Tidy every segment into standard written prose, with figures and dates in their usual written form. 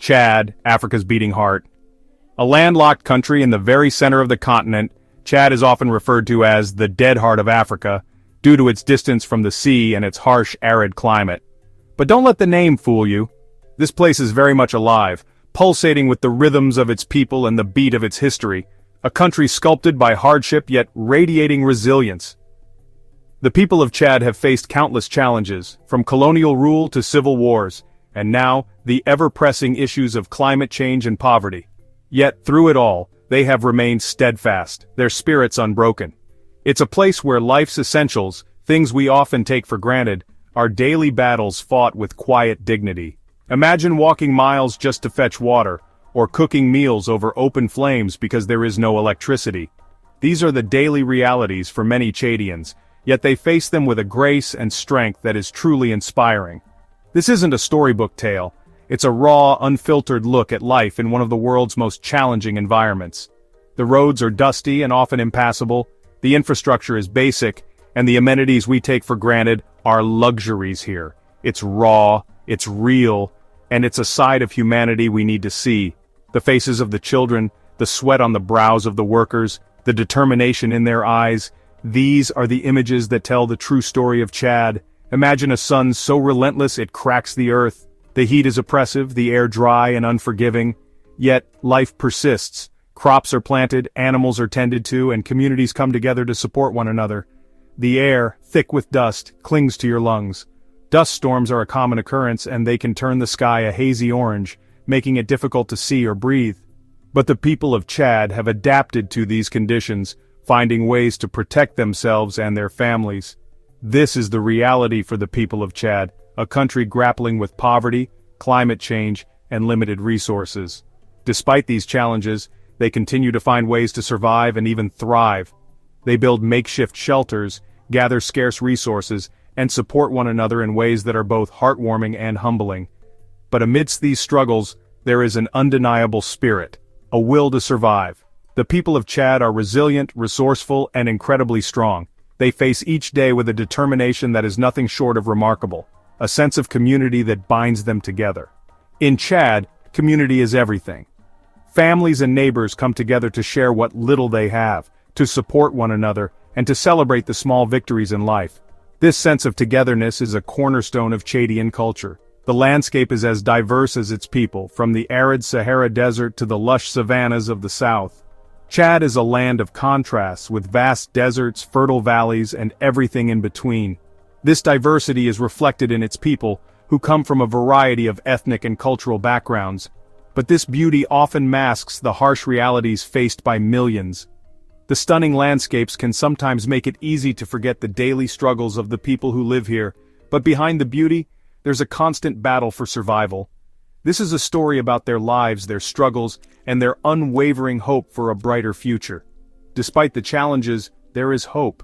Chad, Africa's beating heart. A landlocked country in the very center of the continent, Chad is often referred to as the dead heart of Africa, due to its distance from the sea and its harsh, arid climate. But don't let the name fool you. This place is very much alive, pulsating with the rhythms of its people and the beat of its history, a country sculpted by hardship yet radiating resilience. The people of Chad have faced countless challenges, from colonial rule to civil wars, and now, the ever-pressing issues of climate change and poverty. Yet, through it all, they have remained steadfast, their spirits unbroken. It's a place where life's essentials, things we often take for granted, are daily battles fought with quiet dignity. Imagine walking miles just to fetch water, or cooking meals over open flames because there is no electricity. These are the daily realities for many Chadians, yet they face them with a grace and strength that is truly inspiring. This isn't a storybook tale, it's a raw, unfiltered look at life in one of the world's most challenging environments. The roads are dusty and often impassable, the infrastructure is basic, and the amenities we take for granted are luxuries here. It's raw, it's real, and it's a side of humanity we need to see. The faces of the children, the sweat on the brows of the workers, the determination in their eyes, these are the images that tell the true story of Chad. Imagine a sun so relentless it cracks the earth. The heat is oppressive, the air dry and unforgiving. Yet, life persists. Crops are planted, animals are tended to, and communities come together to support one another. The air, thick with dust, clings to your lungs. Dust storms are a common occurrence, and they can turn the sky a hazy orange, making it difficult to see or breathe. But the people of Chad have adapted to these conditions, finding ways to protect themselves and their families. This is the reality for the people of Chad, a country grappling with poverty, climate change, and limited resources. Despite these challenges, they continue to find ways to survive and even thrive. They build makeshift shelters, gather scarce resources, and support one another in ways that are both heartwarming and humbling. But amidst these struggles, there is an undeniable spirit, a will to survive. The people of Chad are resilient, resourceful, and incredibly strong. They face each day with a determination that is nothing short of remarkable, a sense of community that binds them together. In Chad, community is everything. Families and neighbors come together to share what little they have, to support one another, and to celebrate the small victories in life. This sense of togetherness is a cornerstone of Chadian culture. The landscape is as diverse as its people, from the arid Sahara desert to the lush savannas of the south. Chad is a land of contrasts, with vast deserts, fertile valleys, and everything in between. This diversity is reflected in its people, who come from a variety of ethnic and cultural backgrounds. But this beauty often masks the harsh realities faced by millions. The stunning landscapes can sometimes make it easy to forget the daily struggles of the people who live here, but behind the beauty, there's a constant battle for survival. This is a story about their lives, their struggles, and their unwavering hope for a brighter future. Despite the challenges, there is hope.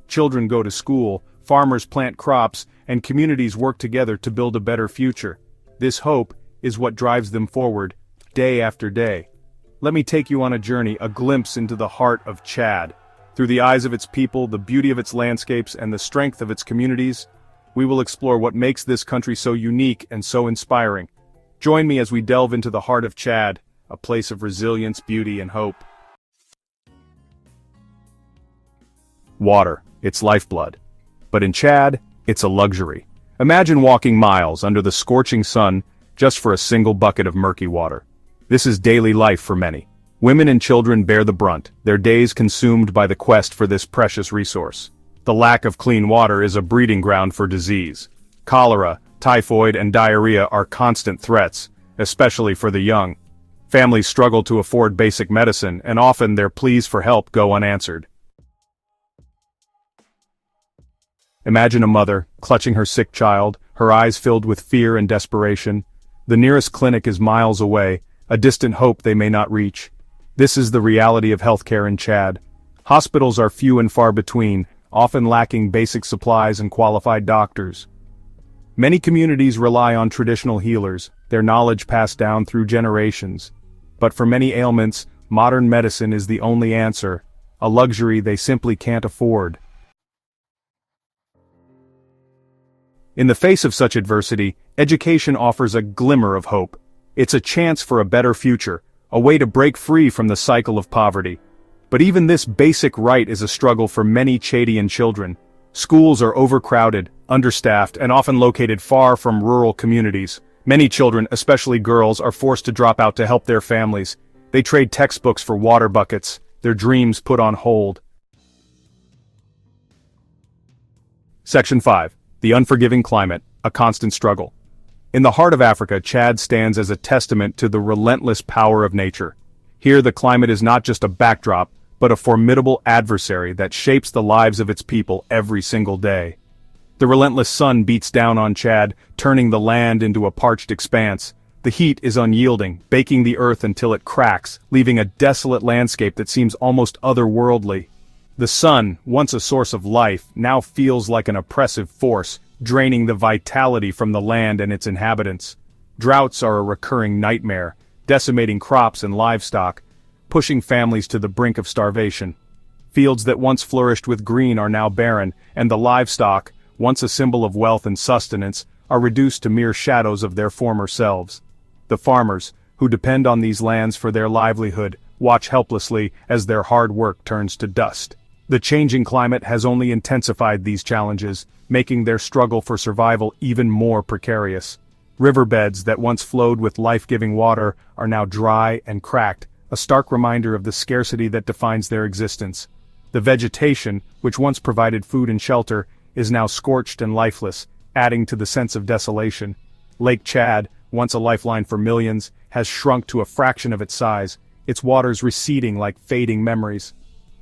Children go to school, farmers plant crops, and communities work together to build a better future. This hope is what drives them forward, day after day. Let me take you on a journey, a glimpse into the heart of Chad. Through the eyes of its people, the beauty of its landscapes, and the strength of its communities, we will explore what makes this country so unique and so inspiring. Join me as we delve into the heart of Chad, a place of resilience, beauty, and hope. Water, it's lifeblood. But in Chad, it's a luxury. Imagine walking miles under the scorching sun just for a single bucket of murky water. This is daily life for many. Women and children bear the brunt, their days consumed by the quest for this precious resource. The lack of clean water is a breeding ground for disease. Cholera, typhoid, and diarrhea are constant threats, especially for the young. Families struggle to afford basic medicine, and often their pleas for help go unanswered. Imagine a mother, clutching her sick child, her eyes filled with fear and desperation. The nearest clinic is miles away, a distant hope they may not reach. This is the reality of healthcare in Chad. Hospitals are few and far between, often lacking basic supplies and qualified doctors. Many communities rely on traditional healers, their knowledge passed down through generations. But for many ailments, modern medicine is the only answer, a luxury they simply can't afford. In the face of such adversity, education offers a glimmer of hope. It's a chance for a better future, a way to break free from the cycle of poverty. But even this basic right is a struggle for many Chadian children. Schools are overcrowded, understaffed, and often located far from rural communities. Many children, especially girls, are forced to drop out to help their families. They trade textbooks for water buckets, their dreams put on hold. Section 5. The unforgiving climate, a constant struggle. In the heart of Africa, Chad stands as a testament to the relentless power of nature. Here the climate is not just a backdrop, but a formidable adversary that shapes the lives of its people every single day. The relentless sun beats down on Chad, turning the land into a parched expanse. The heat is unyielding, baking the earth until it cracks, leaving a desolate landscape that seems almost otherworldly. The sun, once a source of life, now feels like an oppressive force, draining the vitality from the land and its inhabitants. Droughts are a recurring nightmare, decimating crops and livestock, pushing families to the brink of starvation. Fields that once flourished with green are now barren, and the livestock, once a symbol of wealth and sustenance, are reduced to mere shadows of their former selves. The farmers, who depend on these lands for their livelihood, watch helplessly as their hard work turns to dust. The changing climate has only intensified these challenges, making their struggle for survival even more precarious. Riverbeds that once flowed with life-giving water are now dry and cracked, a stark reminder of the scarcity that defines their existence. The vegetation, which once provided food and shelter, is now scorched and lifeless, adding to the sense of desolation. Lake Chad, once a lifeline for millions, has shrunk to a fraction of its size, its waters receding like fading memories.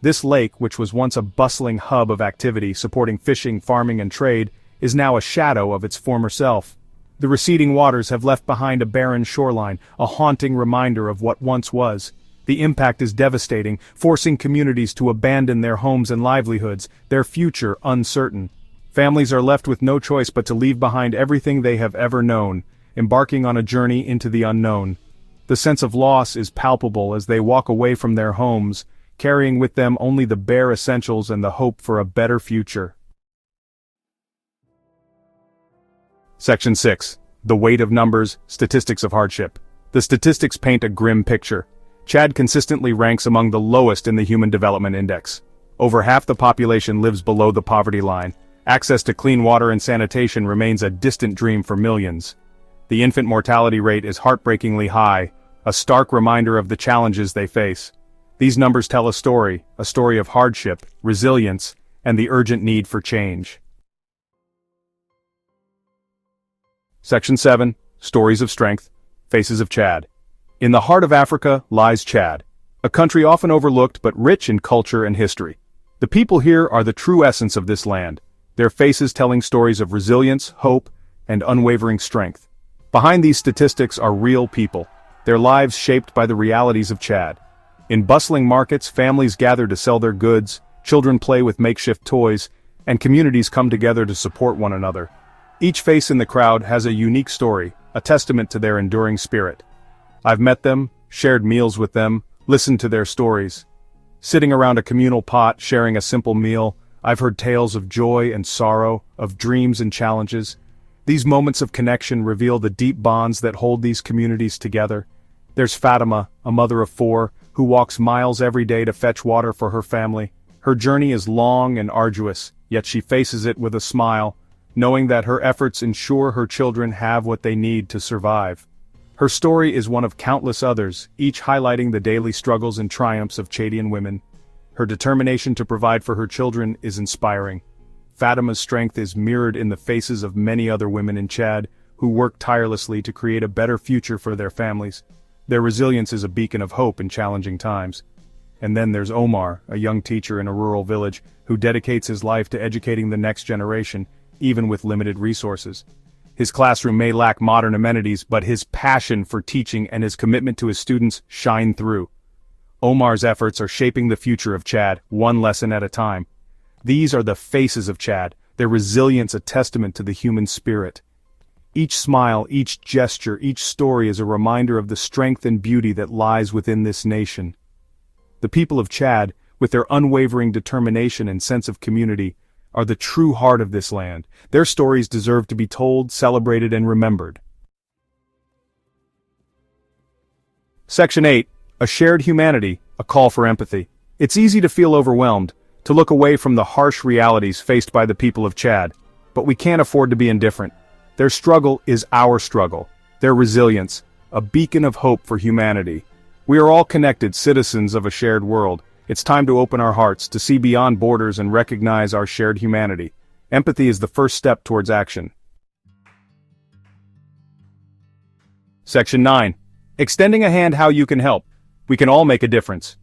This lake, which was once a bustling hub of activity supporting fishing, farming, and trade, is now a shadow of its former self. The receding waters have left behind a barren shoreline, a haunting reminder of what once was. The impact is devastating, forcing communities to abandon their homes and livelihoods, their future uncertain. Families are left with no choice but to leave behind everything they have ever known, embarking on a journey into the unknown. The sense of loss is palpable as they walk away from their homes, carrying with them only the bare essentials and the hope for a better future. Section 6. The weight of numbers, statistics of hardship. The statistics paint a grim picture. Chad consistently ranks among the lowest in the Human Development Index. Over half the population lives below the poverty line. Access to clean water and sanitation remains a distant dream for millions. The infant mortality rate is heartbreakingly high, a stark reminder of the challenges they face. These numbers tell a story of hardship, resilience, and the urgent need for change. Section 7. Stories of Strength, Faces of Chad. In the heart of Africa lies Chad, a country often overlooked but rich in culture and history. The people here are the true essence of this land, their faces telling stories of resilience, hope, and unwavering strength. Behind these statistics are real people, their lives shaped by the realities of Chad. In bustling markets, families gather to sell their goods, children play with makeshift toys, and communities come together to support one another. Each face in the crowd has a unique story, a testament to their enduring spirit. I've met them, shared meals with them, listened to their stories. Sitting around a communal pot, sharing a simple meal, I've heard tales of joy and sorrow, of dreams and challenges. These moments of connection reveal the deep bonds that hold these communities together. There's Fatima, a mother of 4, who walks miles every day to fetch water for her family. Her journey is long and arduous, yet she faces it with a smile, knowing that her efforts ensure her children have what they need to survive. Her story is one of countless others, each highlighting the daily struggles and triumphs of Chadian women. Her determination to provide for her children is inspiring. Fatima's strength is mirrored in the faces of many other women in Chad, who work tirelessly to create a better future for their families. Their resilience is a beacon of hope in challenging times. And then there's Omar, a young teacher in a rural village, who dedicates his life to educating the next generation, even with limited resources. His classroom may lack modern amenities, but his passion for teaching and his commitment to his students shine through. Omar's efforts are shaping the future of Chad, one lesson at a time. These are the faces of Chad, their resilience a testament to the human spirit. Each smile, each gesture, each story is a reminder of the strength and beauty that lies within this nation. The people of Chad, with their unwavering determination and sense of community, are the true heart of this land. Their stories deserve to be told, celebrated, and remembered. Section 8. A shared humanity, a call for empathy. It's easy to feel overwhelmed, to look away from the harsh realities faced by the people of Chad. But we can't afford to be indifferent. Their struggle is our struggle. Their resilience, a beacon of hope for humanity. We are all connected citizens of a shared world. It's time to open our hearts, to see beyond borders and recognize our shared humanity. Empathy is the first step towards action. Section 9. Extending a hand, how you can help. We can all make a difference.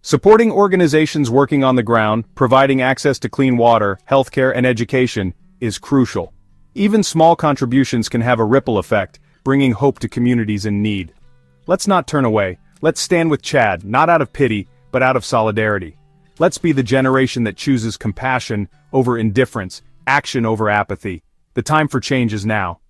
Supporting organizations working on the ground, providing access to clean water, healthcare, and education is crucial. Even small contributions can have a ripple effect, bringing hope to communities in need. Let's not turn away. Let's stand with Chad, not out of pity, but out of solidarity. Let's be the generation that chooses compassion over indifference, action over apathy. The time for change is now.